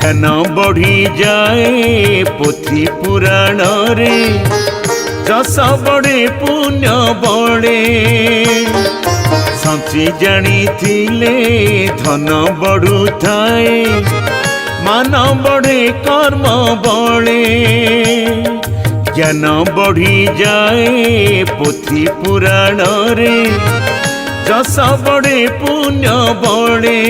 ज्ञान बढ़ी जाए पोथी पुराण रे जस बड़े पुण्य बड़े सची जानी थिले धन बढ़ु थाए मान बढ़े कर्म बड़े ज्ञान बढ़ी जाए पोथी पुराण रे जस बड़े पुण्य बड़े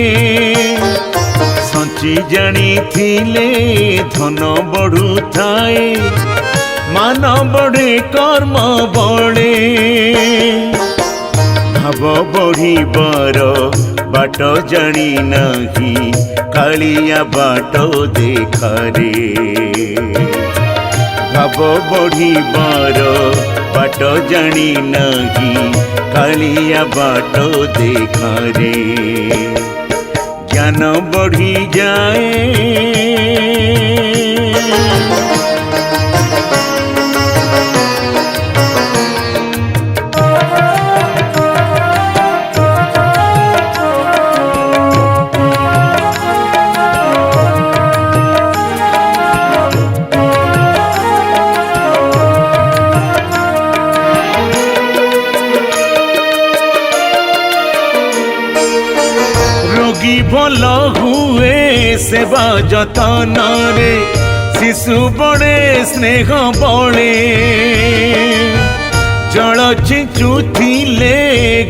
सची जानी थिले धन बढ़ु थाए मान बढ़े कर्म बड़े भाव बढ़ी बर बाट जानी नहीं कालिया बाट देखारे भाव बढ़ी बर बाट जानी नहीं कालिया बाट देखारे ज्ञान बढ़ी जाए भल हुए सेवा जतन रे शिशु बड़े स्नेह बड़े जल छिंचुथिले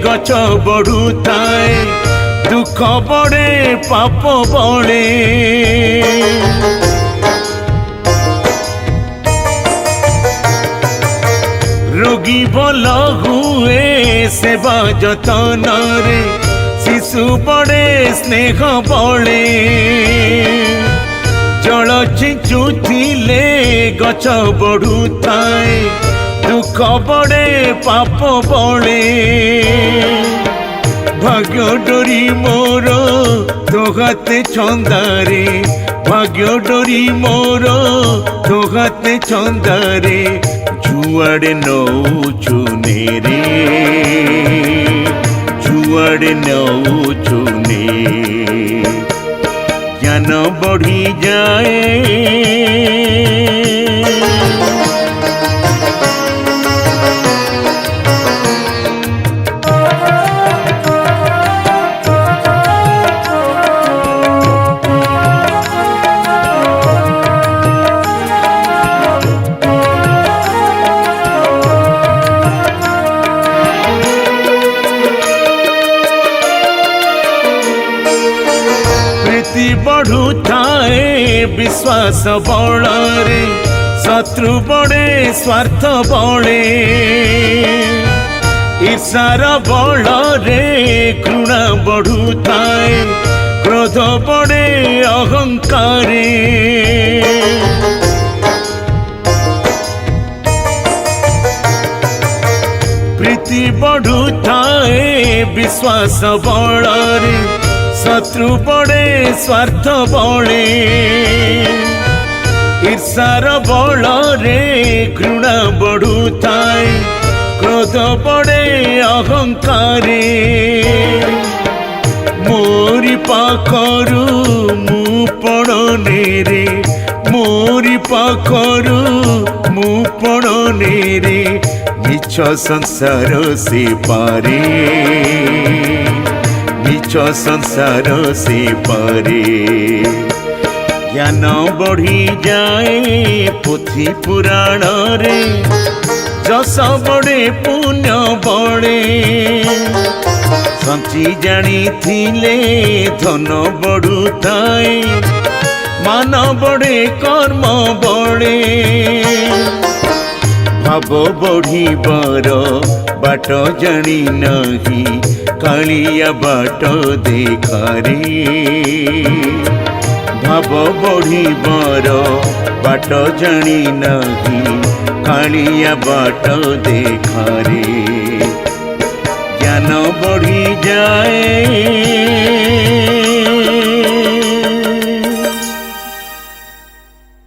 गच बढ़ु थाए दुख बड़े पाप बड़े रोगी भल हुए सेवा जतन रे शिशु बड़े स्नेह बड़े जल छिंचुथिले गच बढ़ु थाए दुख बड़े पाप बड़े भाग्य डोरी मोर दोहाते छंदारे भाग्य डोरी मोर दोहाते छंदारे जुआड़े नौचु नेरे जुआड़े नौचु ने ज्ञान बढ़ी जाए बढ़ु थाए विश्वास बड़े शत्रु बड़े स्वार्थ बड़े ईर्षार बड़े घृणा बढ़ु थाए क्रोध बड़े अहंकारे प्रीति बढ़ु थाए विश्वास बड़े शत्रु बड़े स्वार्थ बड़े ईर्षार बड़े घृणा बढ़ु थाए क्रोध बड़े अहंकारे मोरी पाखरु मु पड़ने रे मोरी पाखरु मु पड़ने रे मिछ संसार से पारे मिछ संसार से पारे ज्ञान बढ़ी जाए पोथी पुराण रे जस बड़े पुण्य बड़े सची जानी थिले धन बढ़ु थाए मान बड़े कर्म बड़े भाव बढ़ी बर बाट जानी नहीं कालिया बाट देखारे भाव बढ़ी बर बाट जानी नहीं कालिया बाट देखारे।